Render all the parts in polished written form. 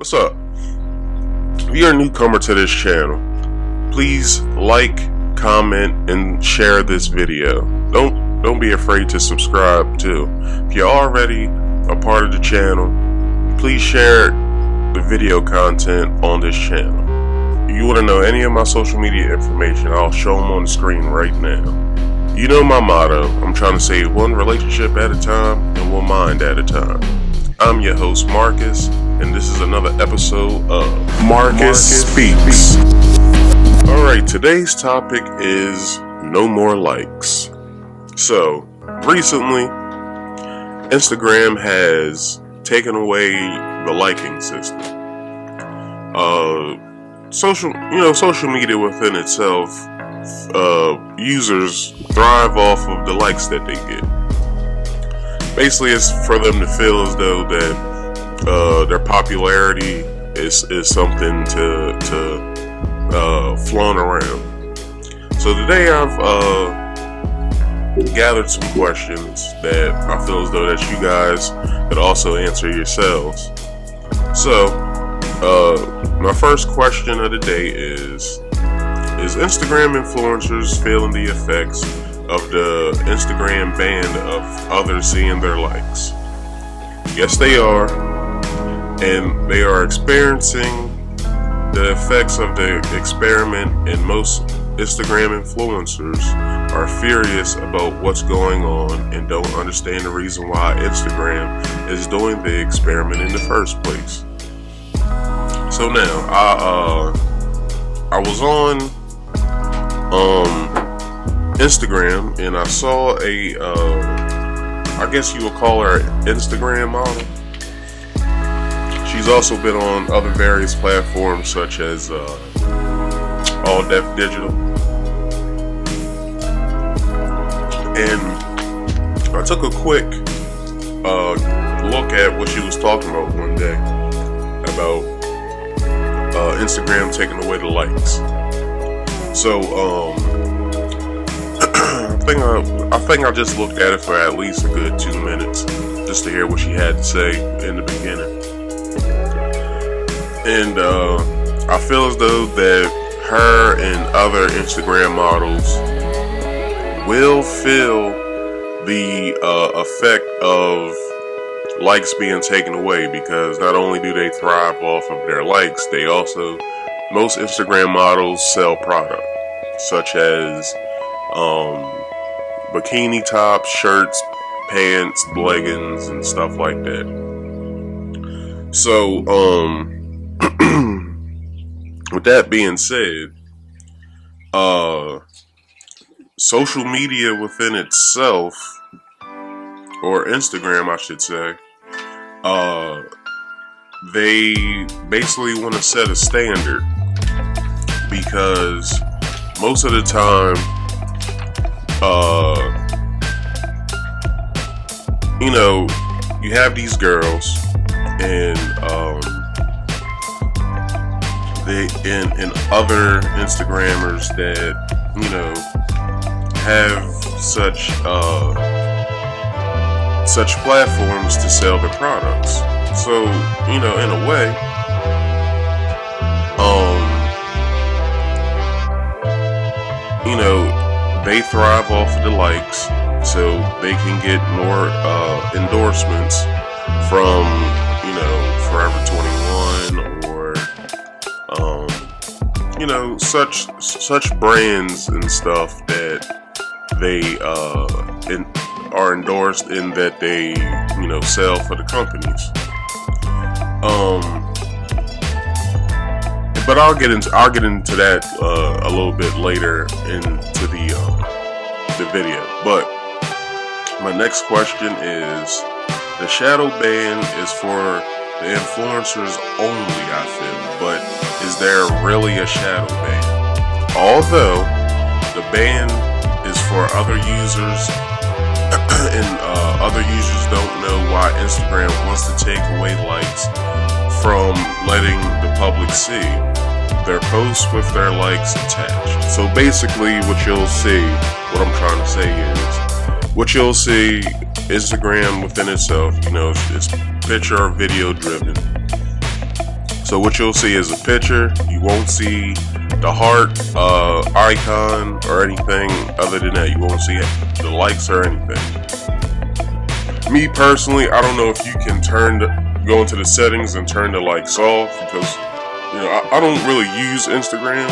What's up? If you're a newcomer to this channel, please like, comment, and share this video. Don't be afraid to subscribe too. If you're already a part of the channel, please share the video content on this channel. If you want to know any of my social media information, I'll show them on the screen right now. You know my motto, I'm trying to save one relationship at a time and one mind at a time. I'm your host Marcus, and this is another episode of Marcus Speaks. Alright, today's topic is no more likes. So, recently, Instagram has taken away the liking system. Social media within itself, users thrive off of the likes that they get. Basically, it's for them to feel as though that their popularity is something to flaunt around. So today I've gathered some questions that I feel as though that you guys could also answer yourselves. So my first question of the day is Instagram influencers feeling the effects of the Instagram ban of others seeing their likes? Yes, they are, and they are experiencing the effects of the experiment, and most Instagram influencers are furious about what's going on and don't understand the reason why Instagram is doing the experiment in the first place. So now, I was on Instagram, and I saw I guess you would call her an Instagram model. She's also been on other various platforms such as All Def Digital. And I took a quick look at what she was talking about one day about Instagram taking away the likes. So I think I just looked at it for at least a good 2 minutes just to hear what she had to say in the beginning. And I feel as though that her and other Instagram models will feel the effect of likes being taken away, because not only do they thrive off of their likes, most Instagram models sell product such as bikini tops, shirts, pants, leggings, and stuff like that. So, with that being said, social media within itself, or Instagram, I should say, they basically want to set a standard, because most of the time, you have these girls, and and other Instagrammers that have such platforms to sell their products. So in a way, they thrive off of the likes, so they can get more endorsements from Forever 21 or such brands and stuff that they are endorsed and that they sell for the companies. But I'll get into that a little bit later into the video. But my next question is, the shadow ban is for the influencers only, I feel, but is there really a shadow ban? Although the ban is for other users, and other users don't know why Instagram wants to take away likes from letting the public see their posts with their likes attached. So basically what I'm trying to say is, what you'll see, Instagram within itself, it's picture or video driven. So what you'll see is a picture. You won't see the heart icon or anything other than that. You won't see the likes or anything. Me personally, I don't know if you can go into the settings and turn the likes off, because I don't really use Instagram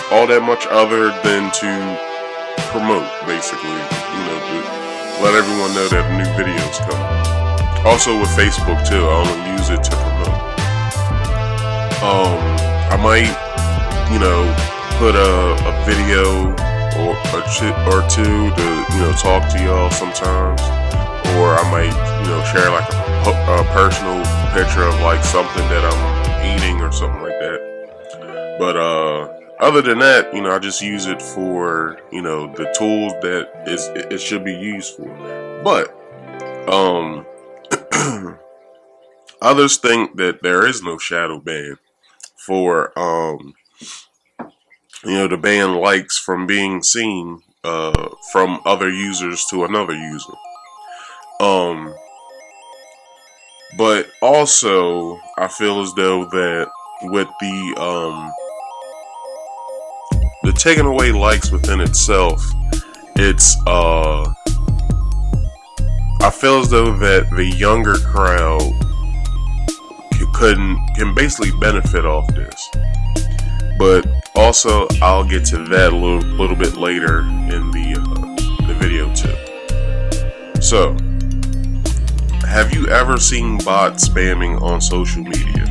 all that much other than to promote, basically, to let everyone know that new videos come. Also with Facebook too, I only use it to promote. I might put a video or two to talk to y'all sometimes, or I might share like a personal picture of like something that I'm eating or something like that. But other than that, I just use it for the tools that it should be used for. But others think that there is no shadow ban for to ban likes from being seen from other users to another user. But also I feel as though that with the taking away likes within itself, it's I feel as though that the younger crowd can basically benefit off this. But also, I'll get to that a little bit later in the video too. So, have you ever seen bots spamming on social media?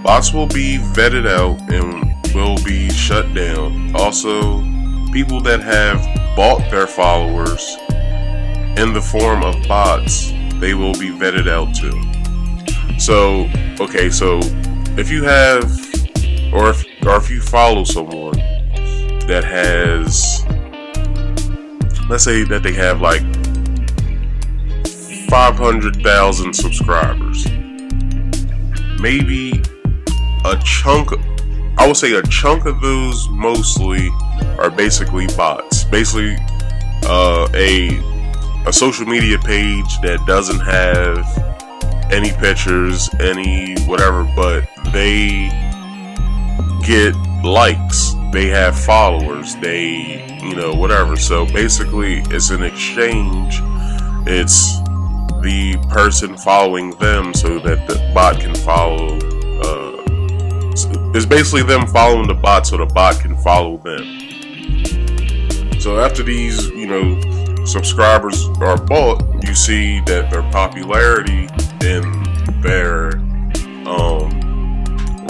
Bots will be vetted out and will be shut down. Also, people that have bought their followers in the form of bots, they will be vetted out too. So, okay, so if you have, or if you follow someone that has, let's say that they have like 500,000 subscribers, maybe I would say a chunk of those mostly are basically bots. Basically, a social media page that doesn't have any pictures, any whatever, but they get likes, they have followers, they whatever. So basically it's an exchange. It's the person following them so that the bot can follow. It's basically them following the bot so the bot can follow them. So after these subscribers are bought, you see that their popularity and their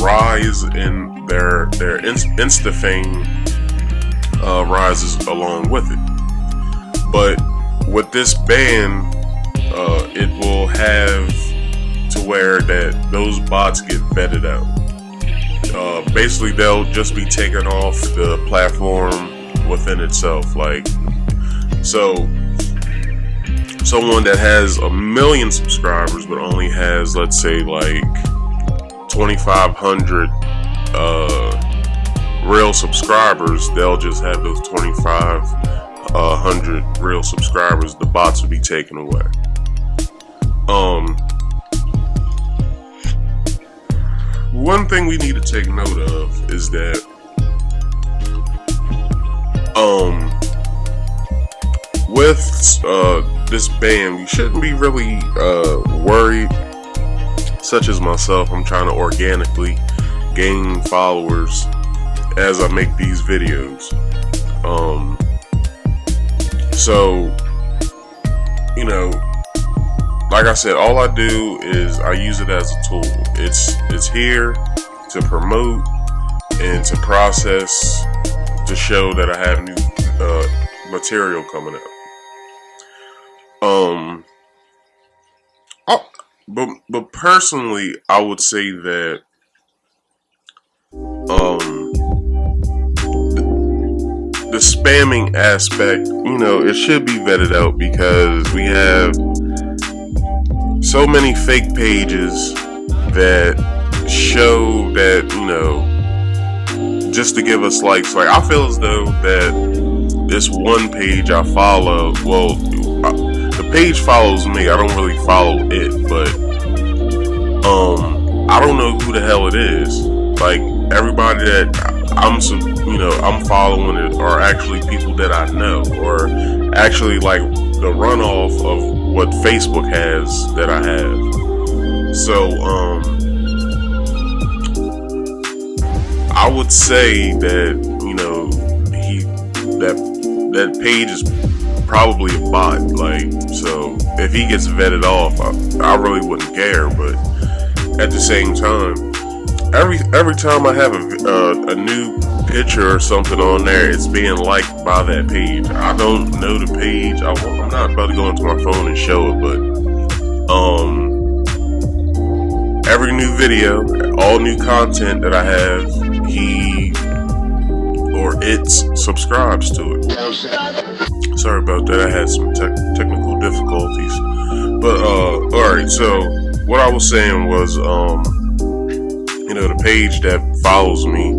rise in their Insta fame rises along with it. But with this ban, it will have to where that those bots get vetted out. Basically, they'll just be taken off the platform within itself. Like, so someone that has 1 million subscribers but only has, let's say, like 2,500 real subscribers, they'll just have those 2,500 real subscribers. The bots will be taken away. One thing we need to take note of is that with this ban, you shouldn't be really worried. Such as myself, I'm trying to organically gain followers as I make these videos. So like I said, all I do is I use it as a tool. It's here to promote and to process, to show that I have new material coming out. But personally, I would say that the spamming aspect, it should be vetted out, because we have so many fake pages that show that, just to give us likes. Like, I feel as though that this one page I follow, well, the page follows me, I don't really follow it, but I don't know who the hell it is. Like, everybody that I'm following it are actually people that I know, or actually like the runoff of what Facebook has that I have. So I would say that that page is probably a bot. Like, so if he gets vetted off, I really wouldn't care. But at the same time, every time I have a new picture or something on there, it's being liked by that page. I don't know the page. I'm not about to go into my phone and show it, but every new video, all new content that I have, he or it subscribes to it. Sorry about that. I had some technical difficulties. But alright, so what I was saying was the page that follows me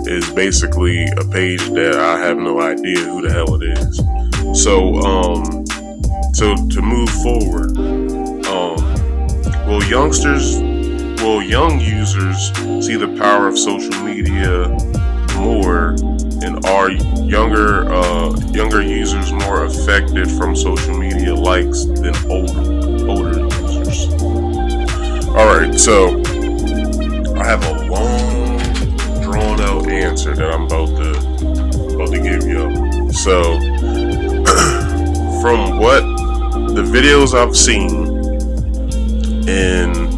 is basically a page that I have no idea who the hell it is. So to move forward, will young users see the power of social media more, and are younger users more affected from social media likes than older users? Alright, so I have a long, drawn out answer that I'm about to give you. So, from what the videos I've seen in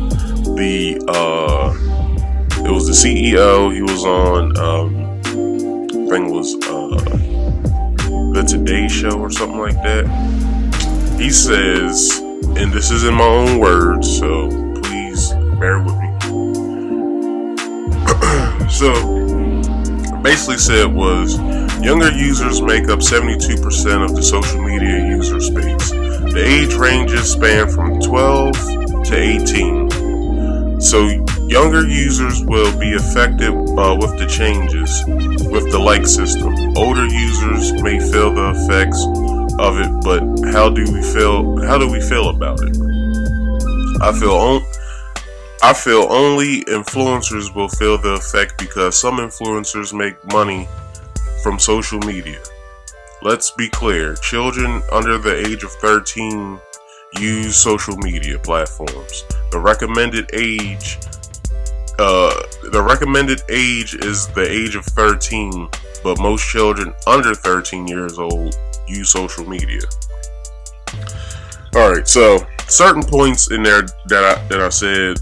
it was the CEO, he was on, I think it was the Today Show or something like that. He says, and this is in my own words, so please bear with me. So, basically said was, younger users make up 72% of the social media user space. The age ranges span from 12 to 18. So, younger users will be affected with the changes with the like system. Older users may feel the effects of it, but how do we feel about it? I feel only influencers will feel the effect because some influencers make money from social media. Let's be clear, children under the age of 13 use social media platforms. The recommended age is the age of 13, but most children under 13 years old use social media. Alright, so certain points in there that I said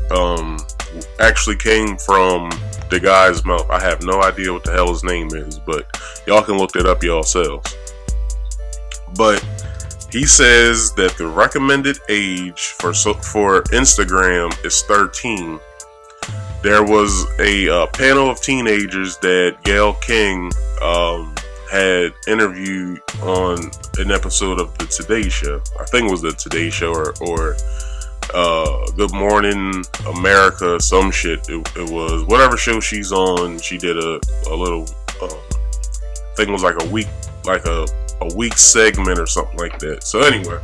actually came from the guy's mouth. I have no idea what the hell his name is, but y'all can look that up yourselves. But he says that the recommended age for Instagram is 13. There was a panel of teenagers that Gayle King had interviewed on an episode of the Today Show. I think it was the Today Show or Good Morning America, some shit. It was whatever show she's on. She did a little thing, was like a week segment or something like that. So anyway,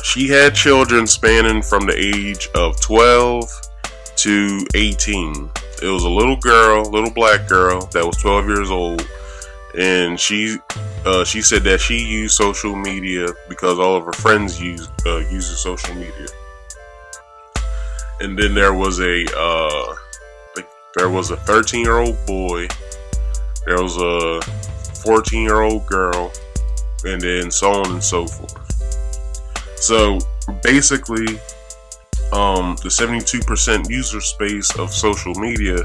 she had children spanning from the age of 12 to 18. It was a little black girl that was 12 years old, and she said that she used social media because all of her friends use social media. And then there was a 13-year-old boy, there was a 14-year-old girl, and then so on and so forth. So basically, the 72% user space of social media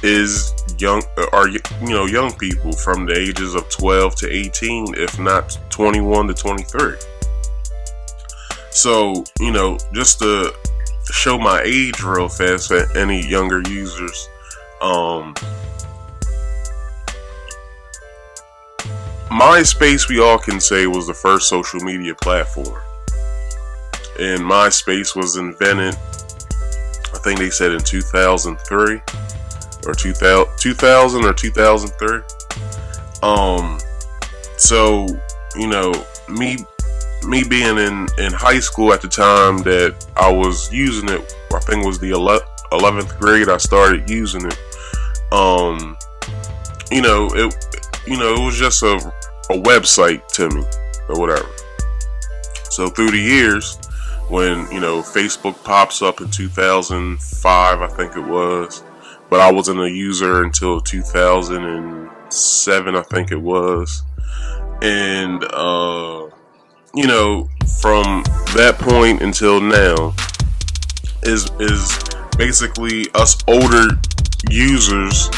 is young people from the ages of 12 to 18, if not 21 to 23. So, just to show my age real fast for any younger users, MySpace, we all can say, was the first social media platform. And MySpace was invented, I think they said in 2003 or 2000 or 2003. So, me being in high school at the time that I was using it, I think it was the 11th grade I started using it. It was just a website to me or whatever. So through the years, when Facebook pops up in 2005, I think it was, but I wasn't a user until 2007, I think it was, and from that point until now is basically us older users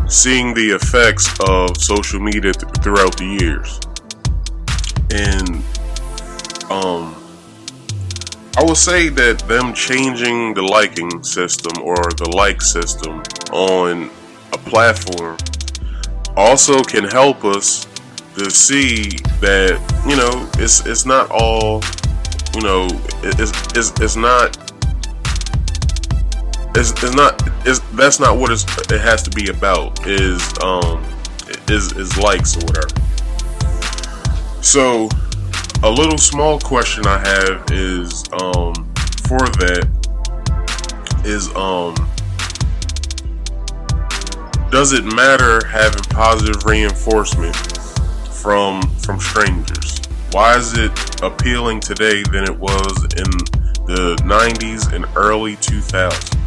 seeing the effects of social media throughout the years. And I would say that them changing the liking system or the like system on a platform also can help us to see that it's not all that's not what it has to be about, is likes or whatever. So a little small question I have is for that is does it matter having positive reinforcement from strangers? Why is it appealing today than it was in the 90s and early 2000s?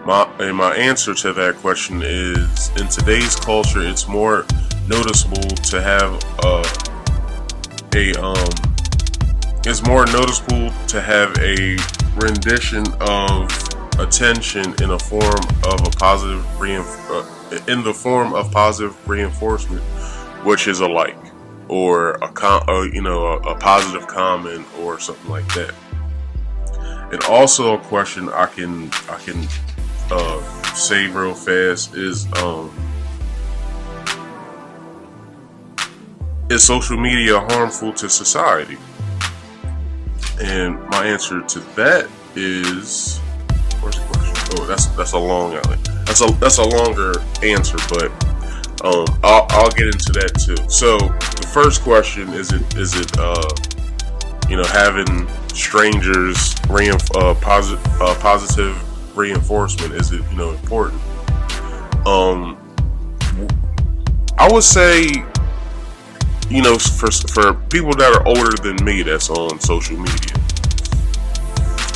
My answer to that question is, in today's culture, it's more noticeable to have a rendition of attention in a form of a positive positive reinforcement, which is a like or a positive comment or something like that. And also a question I can say real fast is social media harmful to society? And my answer to that is, where's the question? Oh, that's a long that's a longer answer, but I'll get into that too. So the first question is it having strangers positive reinforcement, is it important? I would say for people that are older than me that's on social media,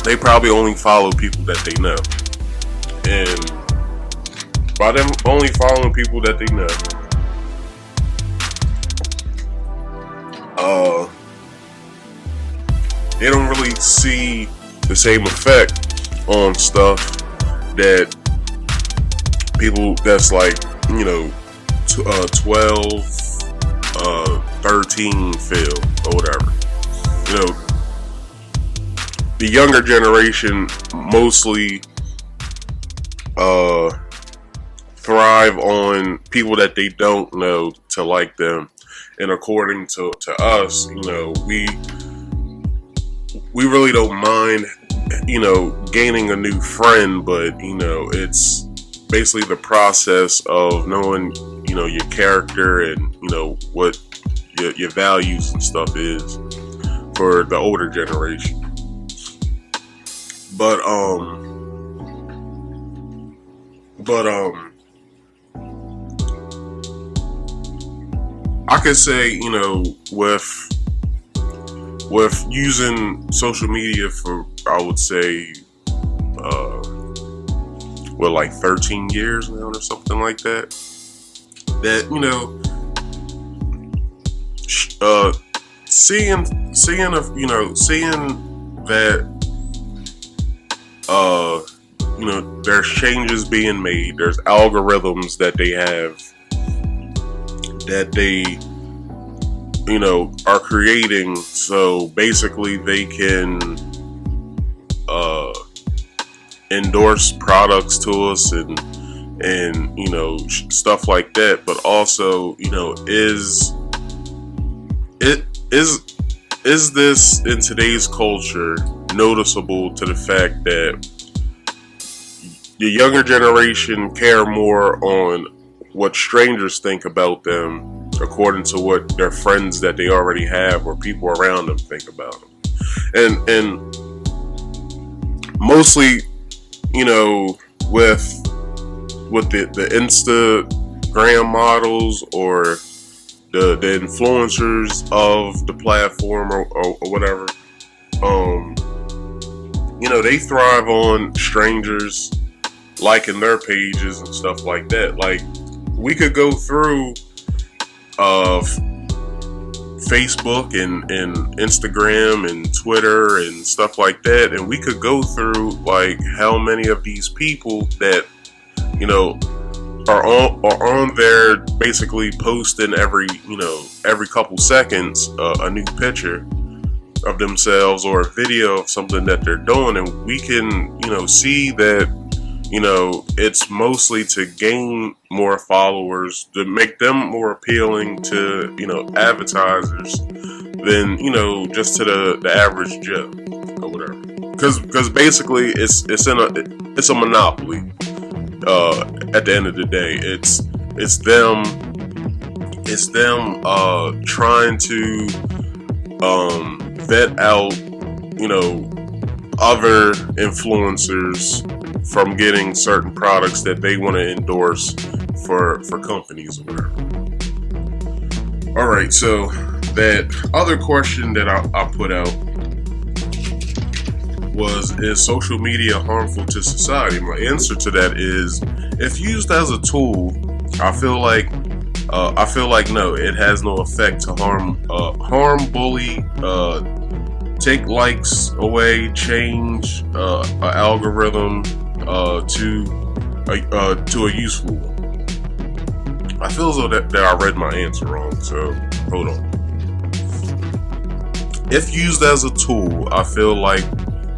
they probably only follow people that they know, and by them only following people that they know, they don't really see the same effect on stuff that people that's like 12 13 feel or whatever. The younger generation mostly thrive on people that they don't know to like them, and according to us, we really don't mind gaining a new friend, but it's basically the process of knowing your character and what your values and stuff is for the older generation. But I could say with using social media for, I would say, like 13 years now or something like that, that seeing that there's changes being made, there's algorithms that they have that they are creating, so basically they can endorse products to us and stuff like that. But also, is this in today's culture noticeable to the fact that the younger generation care more on what strangers think about them according to what their friends that they already have or people around them think about them? And mostly, you know, with the Instagram models or the influencers of the platform or whatever. You know, they thrive on strangers liking their pages and stuff like that. Like, we could go through Facebook and Instagram and Twitter and stuff like that, and we could go through like how many of these people that, you know, are on there basically posting every couple seconds a new picture of themselves or a video of something that they're doing, and we can, you know, see that, you know, it's mostly to gain more followers, to make them more appealing to, you know, advertisers than, you know, just to the average Joe or whatever. Because basically it's a monopoly. At the end of the day, it's them trying to vet out, you know, other influencers from getting certain products that they want to endorse for companies or whatever. All right, so that other question that I put out was, is social media harmful to society? My answer to that is, if used as a tool, I feel like no, it has no effect to harm, bully, take likes away, change an algorithm to a useful one. I feel as though that I read my answer wrong, so hold on. If used as a tool, I feel like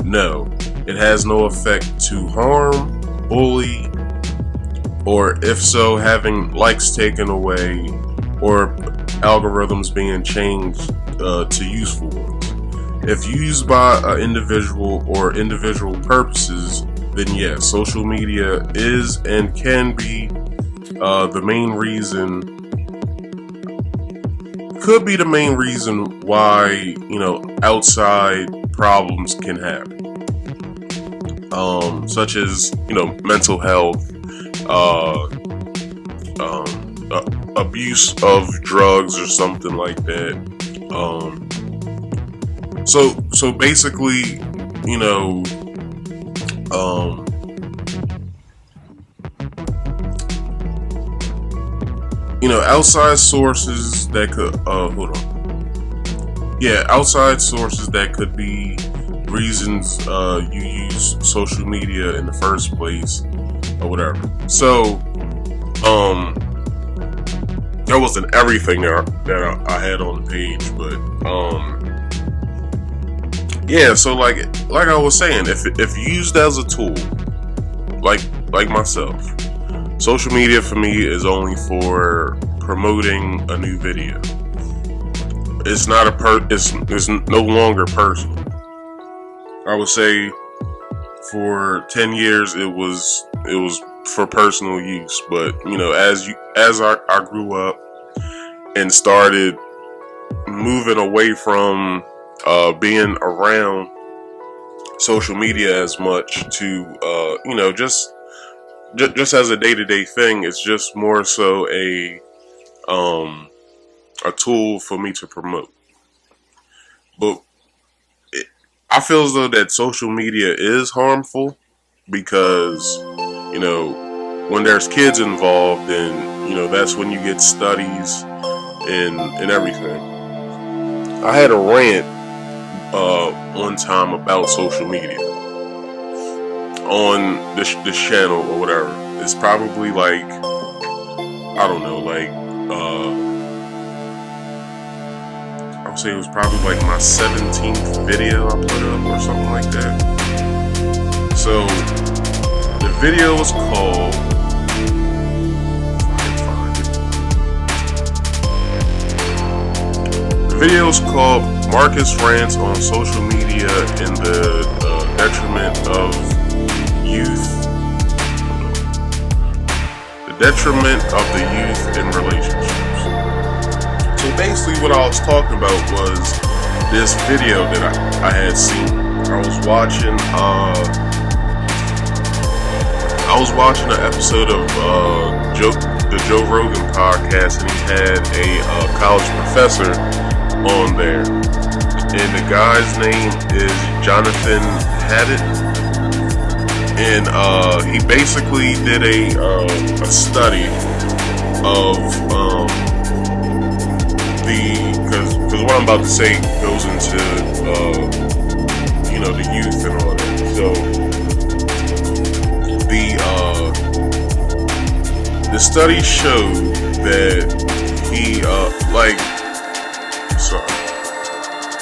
no, it has no effect to harm, bully, or if so, having likes taken away or algorithms being changed to useful ones. If used by an individual or individual purposes, then yes, social media is and can be the main reason, could be the main reason why, you know, outside problems can happen. Such as, you know, mental health, abuse of drugs or something like that. So basically, you know, outside sources that could, outside sources that could be reasons you use social media in the first place or whatever. So, that wasn't everything that I had on the page, but so like I was saying, if used as a tool, like myself, social media for me is only for promoting a new video. It's not it's no longer personal. I would say for 10 years it was for personal use, but you know, as I grew up and started moving away from being around social media as much to you know, just as a day-to-day thing, it's just more so a tool for me to promote. But I feel as though that social media is harmful because, you know, when there's kids involved, then, you know, that's when you get studies and everything. I had a rant one time about social media on this channel or whatever. It's probably like, I don't know, like I would say it was probably like my 17th video I put up or something like that. So the video was called, Marcus Rants on Social Media and the Detriment of Youth. The Detriment of the Youth in Relationships. So basically what I was talking about was this video that I had seen. I was watching watching an episode of the Joe Rogan podcast, and he had a college professor on there, and the guy's name is Jonathan Haidt, and he basically did a study of because what I'm about to say goes into the youth and all that. So the study showed that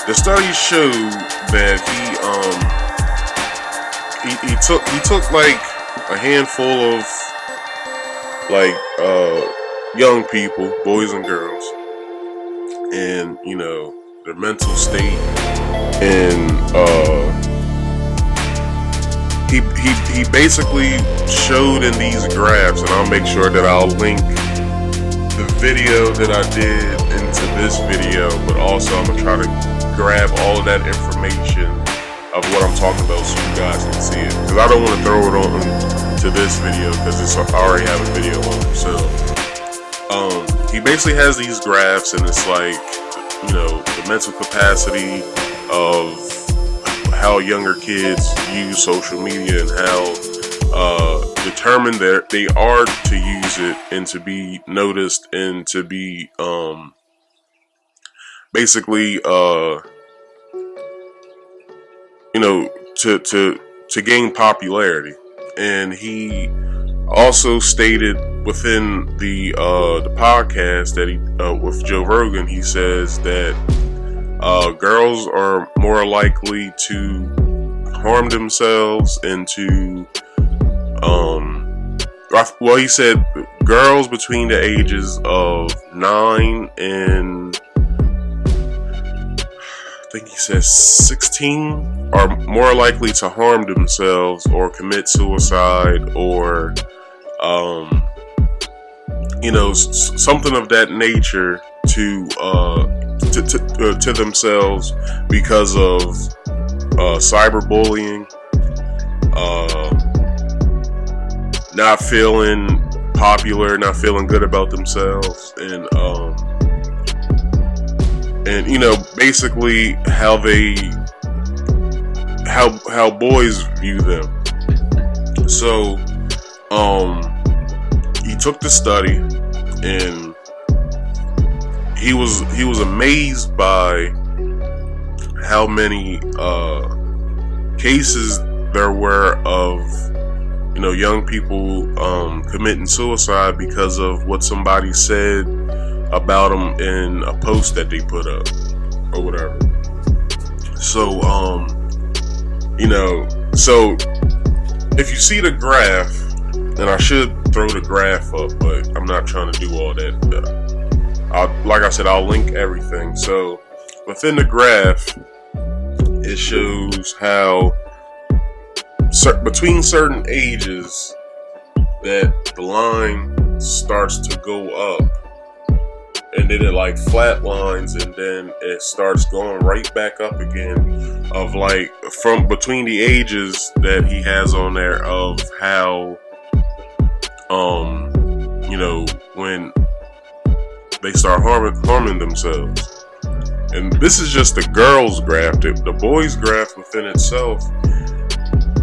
the study showed that he took like a handful of young people, boys and girls, and their mental state, and he basically showed in these graphs, and I'll make sure that I'll link the video that I did into this video, but also I'm gonna try to grab all of that information of what I'm talking about so you guys can see it, because I don't want to throw it on to this video because I already have a video on it. So he basically has these graphs, and it's like the mental capacity of how younger kids use social media and how determined they are to use it and to be noticed and to be basically to gain popularity. And he also stated within the podcast that he with Joe Rogan, he says that girls are more likely to harm themselves and to he said girls between the ages of 9 and I think he says 16 are more likely to harm themselves or commit suicide or something of that nature to themselves because of cyberbullying, not feeling popular, not feeling good about themselves, and basically how boys view them. So he took the study, and he was amazed by how many cases there were of young people committing suicide because of what somebody said about them in a post that they put up or whatever. So so if you see the graph, and I should throw the graph up, but I'm not trying to do all that. Like I said, I'll link everything. So within the graph, it shows how between certain ages that the line starts to go up, and then it like flatlines, and then it starts going right back up again, of like from between the ages that he has on there of how when they start harming themselves. And this is just the girls' graph. The boys' graph within itself,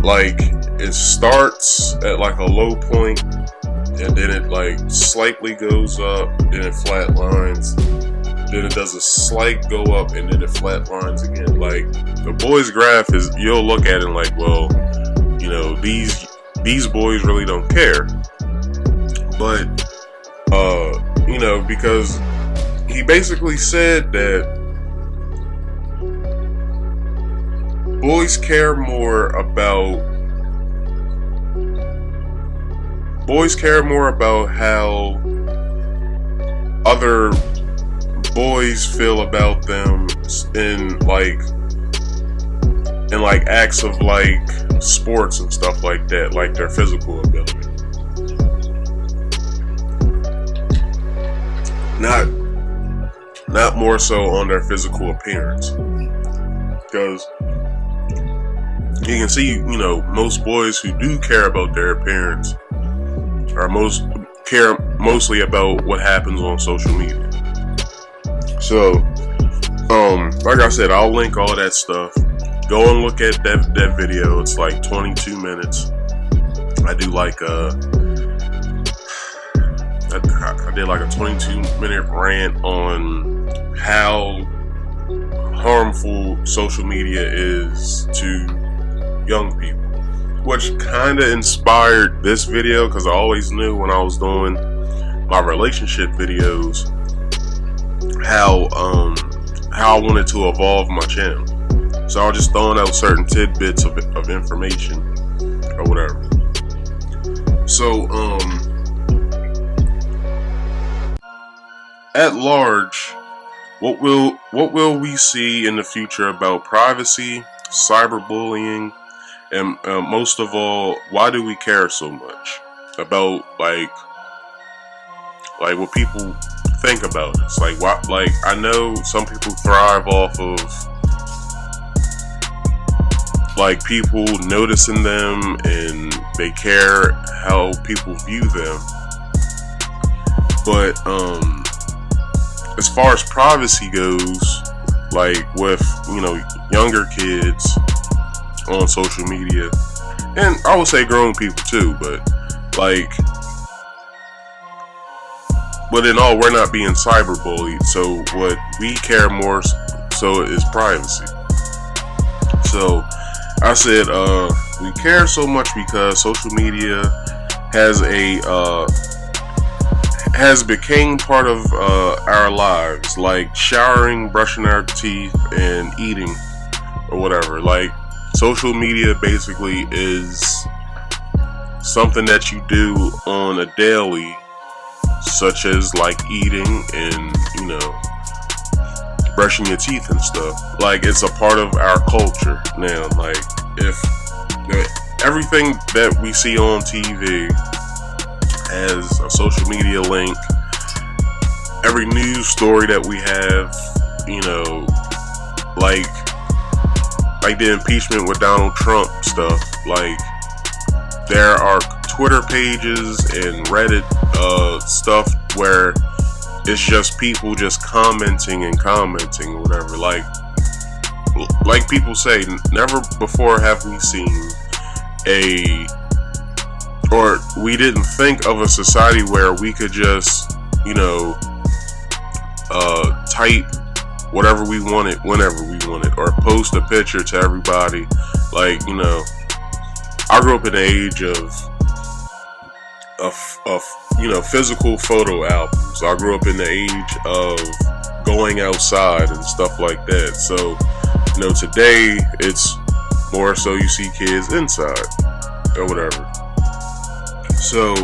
like, it starts at like a low point, and then it like slightly goes up, then it flatlines, then it does a slight go up, and then it flatlines again. Like, the boys' graph is, you'll look at it and like, well, these boys really don't care. But because he basically said that boys care more about how other boys feel about them in acts of like sports and stuff like that, like their physical ability. Not more so on their physical appearance. Because you can see, most boys who do care about their appearance or care mostly about what happens on social media. So, like I said, I'll link all that stuff. Go and look at that video. It's like 22 minutes. I do like I did like a 22-minute rant on how harmful social media is to young people, which kind of inspired this video, because I always knew when I was doing my relationship videos how I wanted to evolve my channel. So I was just throwing out certain tidbits of information or whatever. So at large, what will we see in the future about privacy, cyberbullying, and most of all, why do we care so much about like what people think about us? Like, why? Like, I know some people thrive off of like people noticing them, and they care how people view them. But as far as privacy goes, like with, you know, younger kids on social media, and I would say grown people too, but in all, we're not being cyberbullied. So what we care more so is privacy. So I said we care so much because social media has become part of our lives, like showering, brushing our teeth, and eating or whatever. Like, social media basically is something that you do on a daily, such as like eating and, you know, brushing your teeth and stuff. Like, it's a part of our culture now. Like, if everything that we see on TV has a social media link, every news story that we have, you know, like the impeachment with Donald Trump stuff, like there are Twitter pages and Reddit stuff where it's just people just commenting or whatever. Like people say, never before have we seen or we didn't think of a society where we could just, you know, type whatever we wanted whenever we wanted, or post a picture to everybody. Like, you know, I grew up in the age of you know, physical photo albums. I grew up in the age of going outside and stuff like that. So, you know, today it's more so you see kids inside or whatever. So,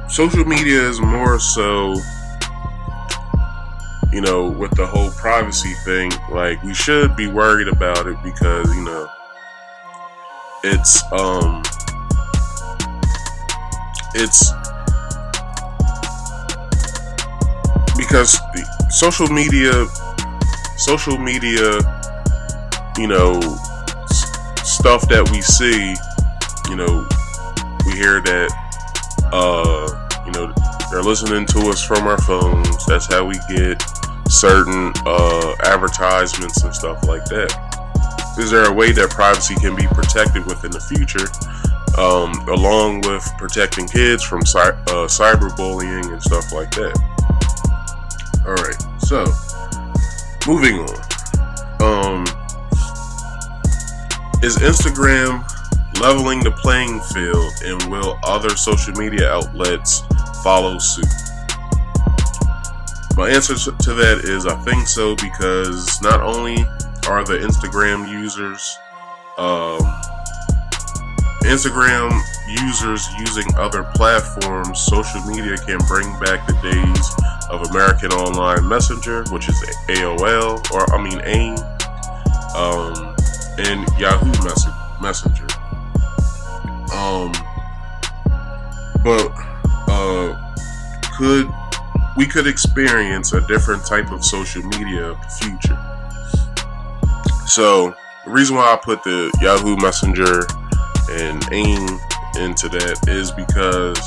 social media is more so, you know, with the whole privacy thing, like, we should be worried about it because, you know, it's because social media, you know, stuff that we see, you know, we hear that, you know, they're listening to us from our phones. That's how we get certain advertisements and stuff like that. Is there a way that privacy can be protected within the future, along with protecting kids from cyberbullying and stuff like that? Alright, so moving on. Is Instagram leveling the playing field, and will other social media outlets follow suit? My answer to that is I think so, because not only are the Instagram users using other platforms, social media can bring back the days of American Online Messenger, which is AOL, or I mean AIM, and Yahoo Messenger. But we could experience a different type of social media future. So The reason why I put the Yahoo Messenger and AIM into that is because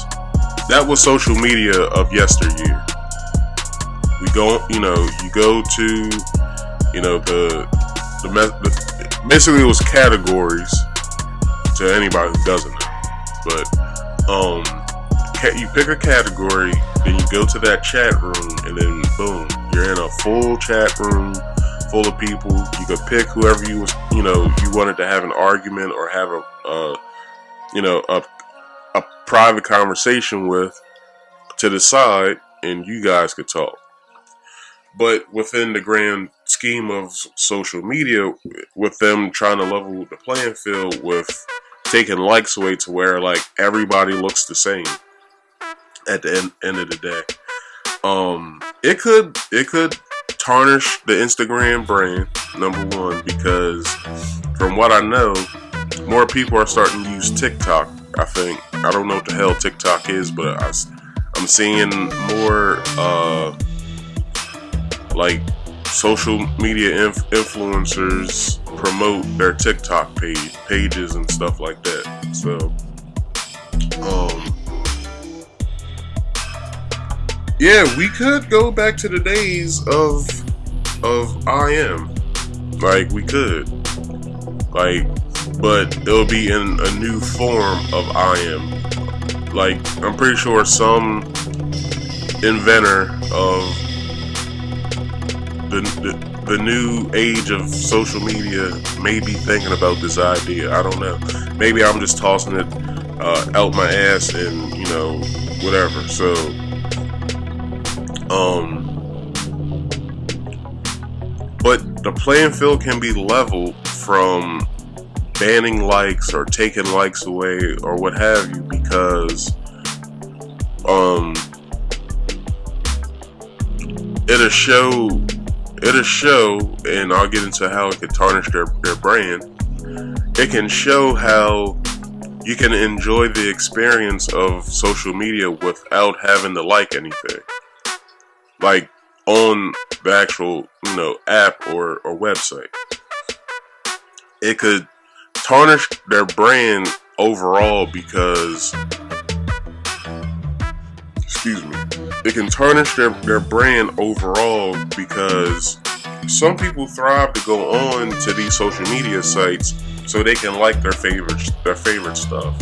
that was social media of yesteryear. You go to, basically it was categories to anybody who doesn't know. But you pick a category, then you go to that chat room, and then boom, you're in a full chat room full of people. You could pick whoever you wanted to have an argument or have a private conversation with to the side, and you guys could talk. But within the grand scheme of social media, with them trying to level the playing field with taking likes away to where like everybody looks the same at the end of the day, it could tarnish the Instagram brand, number one, because from what I know, more people are starting to use TikTok. I don't know what the hell TikTok is, but I'm seeing more like social media influencers promote their TikTok pages and stuff like that. So, yeah, we could go back to the days of IM. Like, we could. Like, but it'll be in a new form of IM. Like, I'm pretty sure some inventor of the new age of social media may be thinking about this idea. I don't know. Maybe I'm just tossing it out my ass and whatever. So, but the playing field can be leveled from banning likes or taking likes away or what have you, because it'll show, and I'll get into how it can tarnish their brand. It can show how you can enjoy the experience of social media without having to like anything, like on the actual app or website. It could tarnish their brand overall because, it can tarnish their brand overall because some people thrive to go on to these social media sites so they can like their favorite stuff.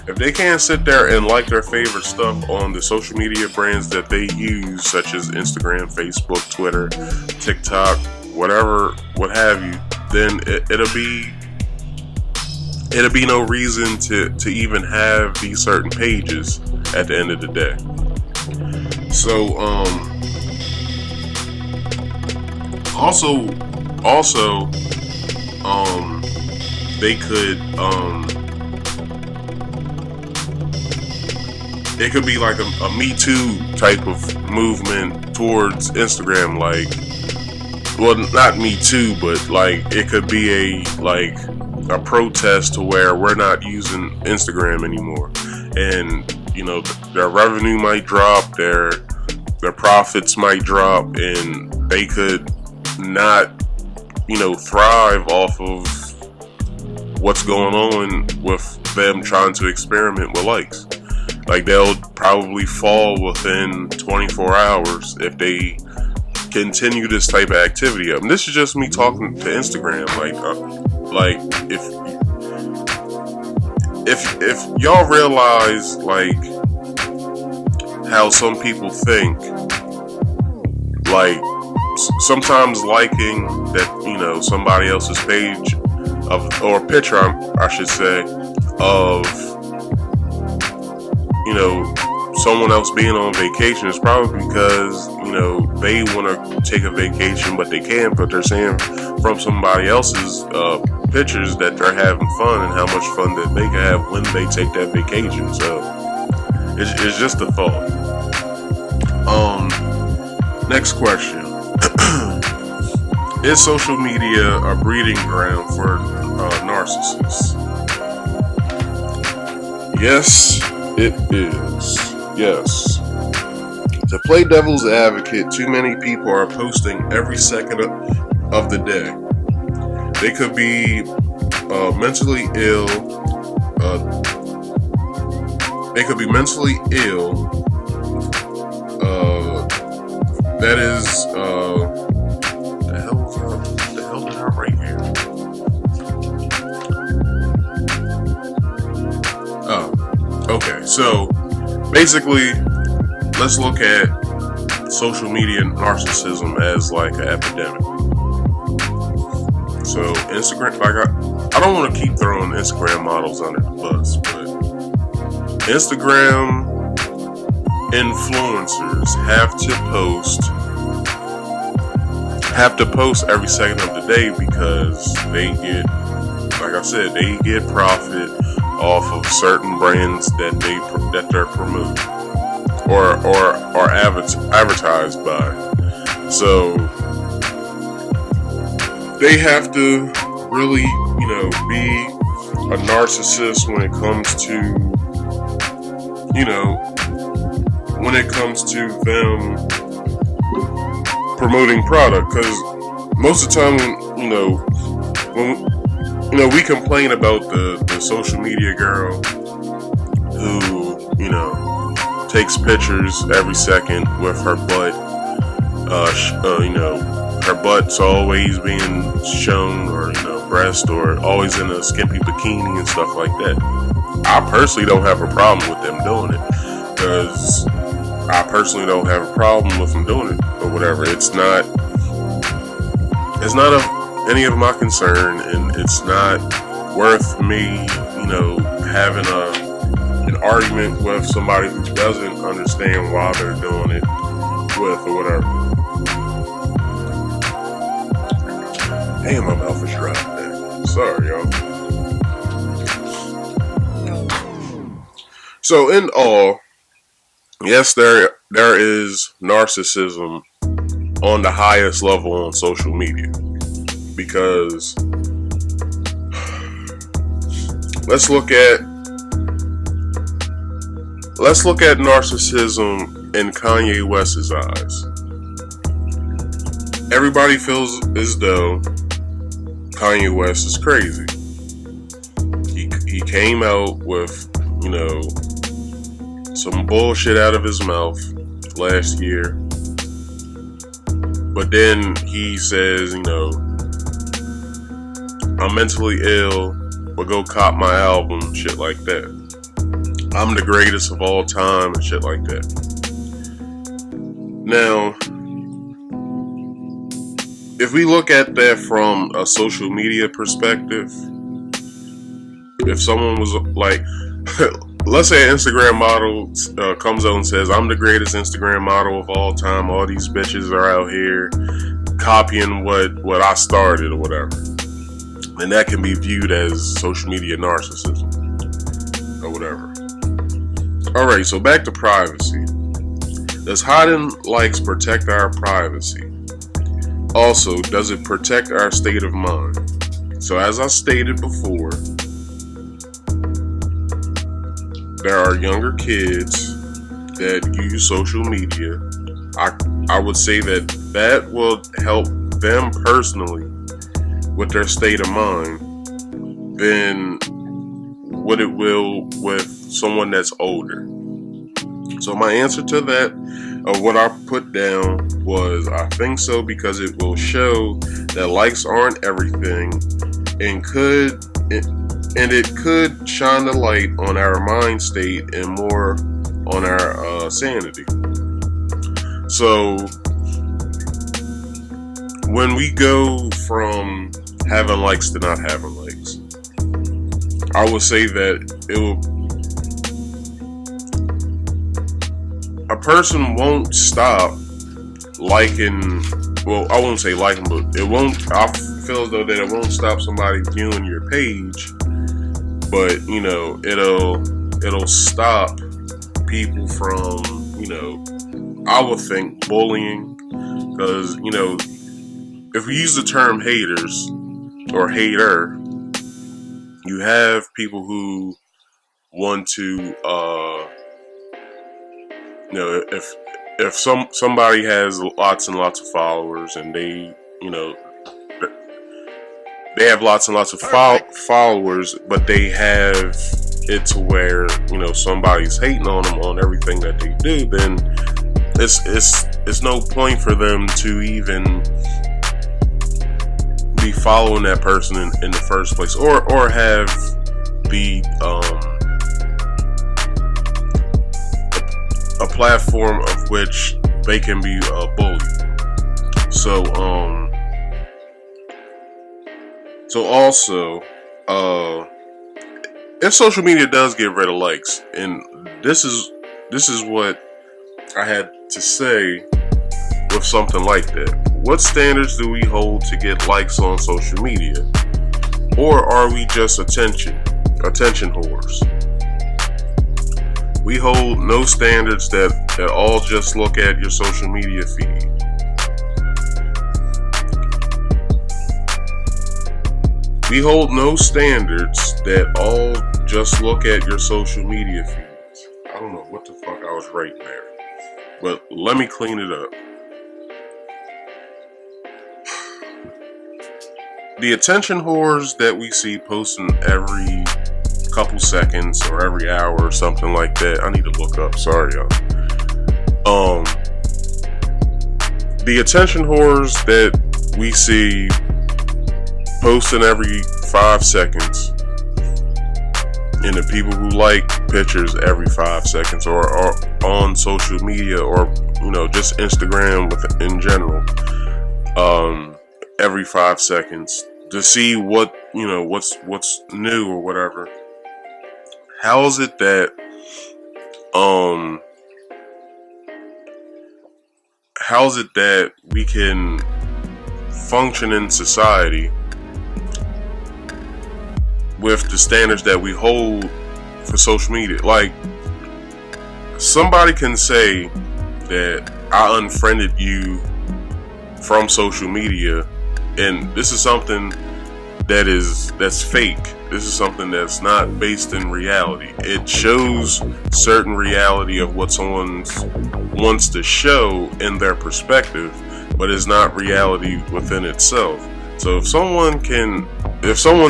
If they can't sit there and like their favorite stuff on the social media brands that they use, such as Instagram, Facebook, Twitter, TikTok, whatever, what have you, then it'll be no reason to even have these certain pages at the end of the day. So, also, they could, it could be like a Me Too type of movement towards Instagram, like, well, not Me Too, but like, it could be a protest to where we're not using Instagram anymore, and their revenue might drop, their profits might drop, and they could not thrive off of what's going on with them trying to experiment with likes. Like, they'll probably fall within 24 hours if they continue this type of activity up. And this is just me talking to Instagram. Like if y'all realize like how some people think, like sometimes liking that somebody else's page or picture, I should say, of someone else being on vacation is probably because they want to take a vacation but they can't, but they're seeing from somebody else's pictures that they're having fun and how much fun that they can have when they take that vacation. So it's just a thought. Next question. Is social media a breeding ground for narcissists? Yes, it is. Yes. To play devil's advocate, too many people are posting every second of the day. They could be mentally ill. They could be mentally ill. That is the hell did I write here? Oh, okay. So basically, let's look at social media narcissism as like an epidemic. So Instagram, like I don't want to keep throwing Instagram models under the bus, but Instagram influencers have to post every second of the day because they get, like I said, they get profit off of certain brands that they're promoting or advertised by. So they have to really, be a narcissist when it comes to, when it comes to them promoting product. Because most of the time, when we complain about the social media girl who, takes pictures every second with her butt, her butt's always being shown, or breast, or always in a skimpy bikini and stuff like that. I personally don't have a problem with them doing it, because I personally don't have a problem with them doing it or whatever. It's not of any of my concern, and it's not worth me, having an argument with somebody who doesn't understand why they're doing it with or whatever. Damn, my mouth is dry today. Sorry, y'all. So in all, yes, there is narcissism on the highest level on social media, because let's look at narcissism in Kanye West's eyes. Everybody feels as though Kanye West is crazy. He came out with, some bullshit out of his mouth last year. But then he says, I'm mentally ill, but go cop my album, shit like that. I'm the greatest of all time and shit like that. Now, if we look at that from a social media perspective, if someone was like, let's say an Instagram model comes out and says, I'm the greatest Instagram model of all time, all these bitches are out here copying what I started or whatever, and that can be viewed as social media narcissism or whatever. Alright, so back to privacy. Does hiding likes protect our privacy? Also, does it protect our state of mind? So as I stated before, there are younger kids that use social media. I would say that will help them personally with their state of mind than what it will with someone that's older. So my answer to that, what I put down, was I think so, because it will show that likes aren't everything, and it could shine the light on our mind state and more on our sanity. So when we go from having likes to not having likes, I would say that a person won't stop liking. Well, I won't say liking, but it won't. I feel as though that it won't stop somebody viewing your page, but it'll stop people from, I would think, bullying, because if we use the term haters or hater, you have people who want to, if somebody has lots and lots of followers, and they, they have lots and lots of followers, but they have it to where, you know, somebody's hating on them on everything that they do, then it's no point for them to even be following that person in the first place, or have the a platform of which they can be bullied. So also, if social media does get rid of likes, and this is what I had to say with something like that. What standards do we hold to get likes on social media? Or are we just attention whores? We hold no standards that all just look at your social media feed. We hold no standards that all just look at your social media feeds. I don't know what the fuck I was writing there, but let me clean it up. The attention whores that we see posting every couple seconds or every hour or something like that. I need to look up. Sorry, y'all. The attention whores that we see posting every 5 seconds, and the people who like pictures every 5 seconds, or on social media, or, you know, just Instagram in general, every 5 seconds to see what, you know, what's new or whatever. How is it that we can function in society with the standards that we hold for social media? Like, somebody can say that I unfriended you from social media, and this is something that's fake. This is something that's not based in reality. It shows certain reality of what someone wants to show in their perspective, but it's not reality within itself. So if someone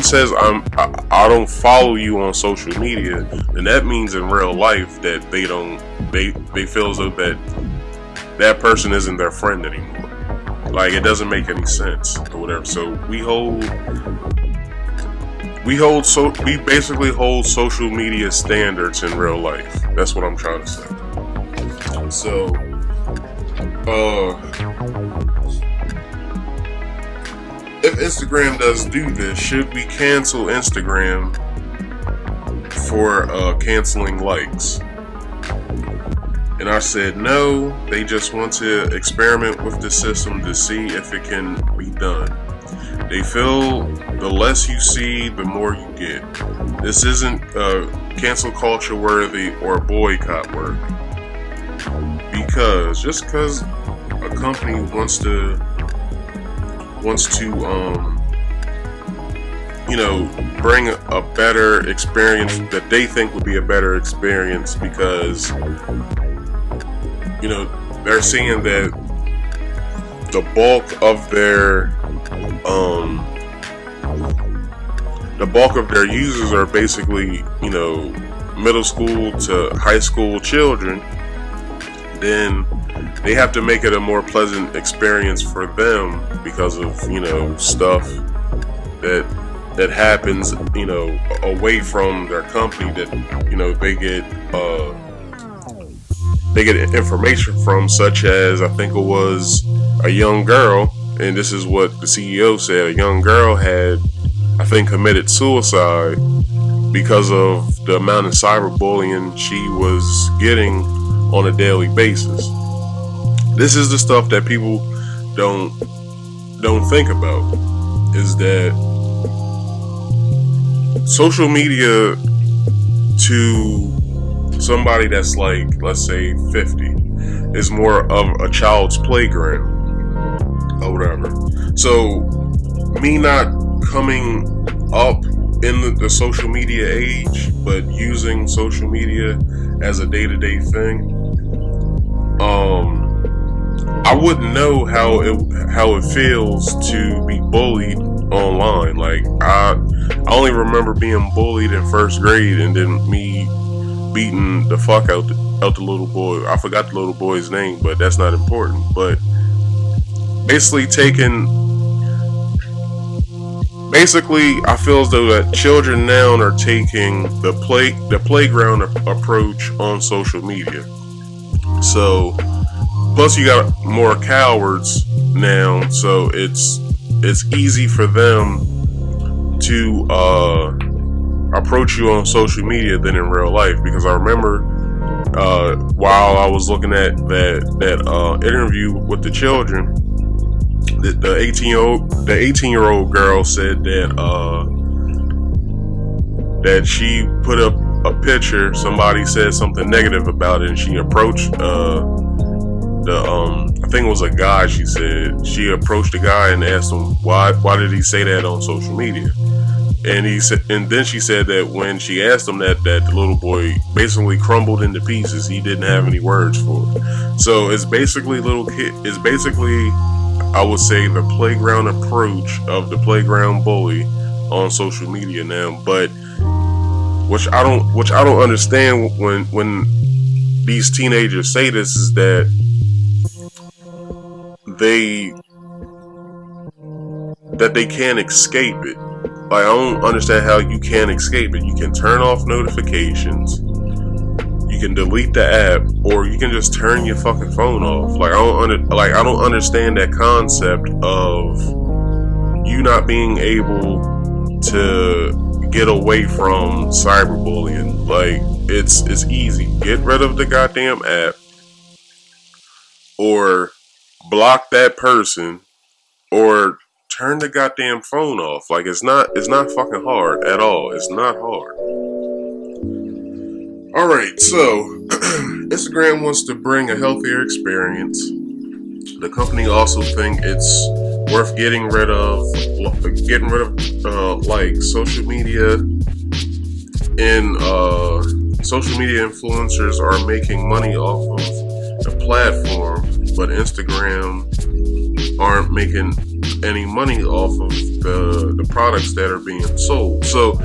says I don't follow you on social media, then that means in real life that they feel as though that person isn't their friend anymore. Like, it doesn't make any sense or whatever. So we basically hold social media standards in real life. That's what I'm trying to say. So if Instagram does do this, should we cancel Instagram for canceling likes? And I said no, they just want to experiment with the system to see if it can be done. They feel the less you see, the more you get. This isn't cancel culture worthy or boycott worthy. Because just because a company wants to you know, bring a better experience that they think would be a better experience, because, you know, they're seeing that the bulk of their users are basically, you know, middle school to high school children, then they have to make it a more pleasant experience for them because of, you know, stuff that happens, you know, away from their company, that, you know, they get information from, such as, I think it was a young girl, and this is what the CEO said, a young girl had, I think, committed suicide because of the amount of cyberbullying she was getting on a daily basis. This is the stuff that people don't think about, is that social media to somebody that's like, let's say 50, is more of a child's playground or whatever. So me not coming up in the social media age, but using social media as a day-to-day thing, I wouldn't know how it feels to be bullied online. Like I only remember being bullied in first grade, and then me beating the fuck out the little boy. I forgot the little boy's name, but that's not important. But basically I feel as though that children now are taking the playground approach on social media. So plus you got more cowards now, so it's easy for them to approach you on social media than in real life. Because I remember while I was looking at that interview with the children, the 18-year-old girl said that she put up a picture. Somebody said something negative about it, and she approached I think it was a guy. She said she approached the guy and asked him why did he say that on social media. And he said, and then she said that when she asked him that the little boy basically crumbled into pieces. He didn't have any words for it. So it's basically I would say the playground approach of the playground bully on social media now. But which I don't understand when these teenagers say this, is that they can't escape it. Like, I don't understand how you can't escape it. You can turn off notifications, you can delete the app, or you can just turn your fucking phone off. Like, I don't understand that concept of you not being able to get away from cyberbullying. Like, it's easy. Get rid of the goddamn app, or block that person, or turn the goddamn phone off. Like, it's not fucking hard at all. It's not hard. Alright, so Instagram wants to bring a healthier experience. The company also think it's worth getting rid of like social media, and social media influencers are making money off of the platform, but Instagram aren't making any money off of the products that are being sold. So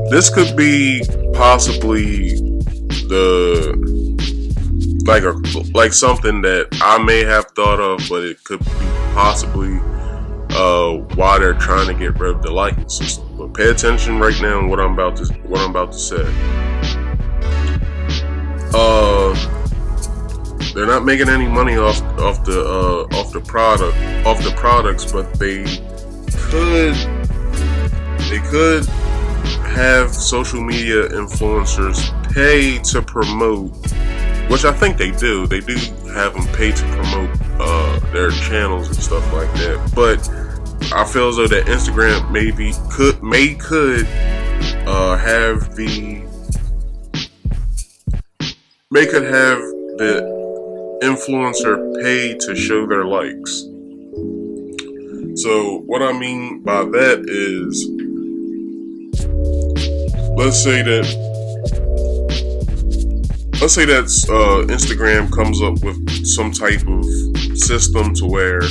this could be possibly like something that I may have thought of, but it could be possibly why they're trying to get rid of the liking system. But pay attention right now on what I'm about to say. They're not making any money off the products, but they could have social media influencers pay to promote, which I think they do. They do have them pay to promote their channels and stuff like that. But I feel as though that Instagram could have the influencer pay to show their likes. So what I mean by that is, let's say that Instagram comes up with some type of system to where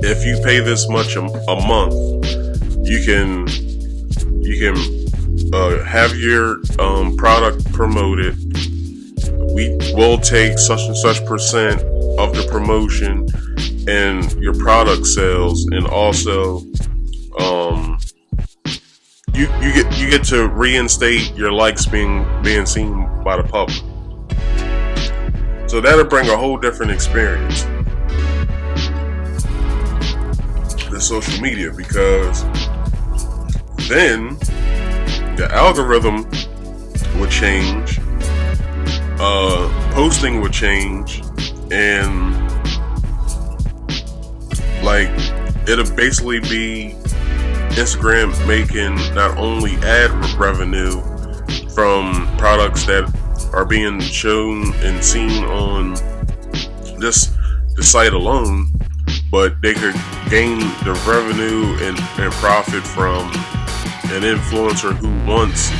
if you pay this much a month, you can have your product promoted. We will take such and such percent of the promotion and your product sales, and also you get to reinstate your likes being seen by the public. So that'll bring a whole different experience to social media, because then the algorithm would change, posting would change, and like it'll basically be Instagram making not only ad revenue from products that are being shown and seen on the site alone, but they could gain the revenue and profit from an influencer who wants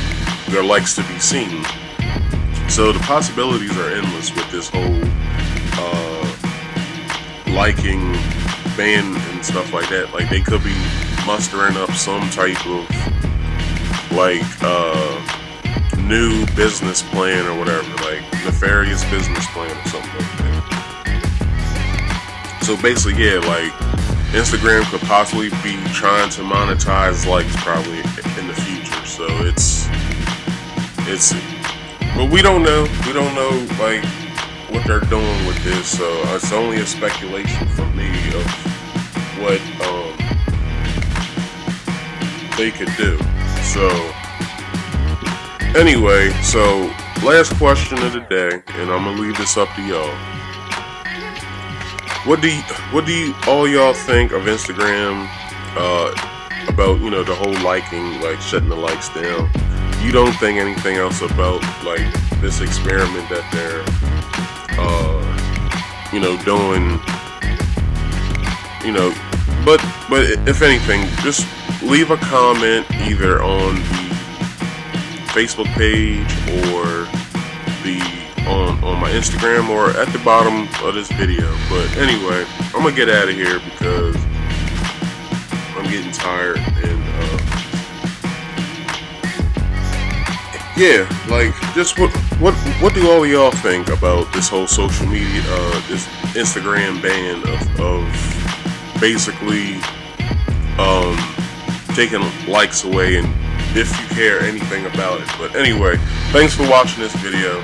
their likes to be seen. So the possibilities are endless with this whole liking ban and stuff like that. Like, they could be mustering up some type of like new business plan or whatever, like nefarious business plan or something like that. So basically, yeah, like Instagram could possibly be trying to monetize likes probably in the future. So it's but we don't know like what they're doing with this, so it's only a speculation from me of what they could do. So anyway, so last question of the day, and I'm gonna leave this up to y'all. What do you all y'all think of Instagram about, you know, the whole liking, like shutting the likes down? You don't think anything else about like this experiment that they're you know, doing, you know, but if anything, just leave a comment either on the Facebook page or the on my Instagram or at the bottom of this video. But anyway, I'm gonna get out of here because I'm getting tired, and yeah, like just what do all of y'all think about this whole social media, this Instagram ban of basically taking likes away, and if you care anything about it. But anyway, thanks for watching this video.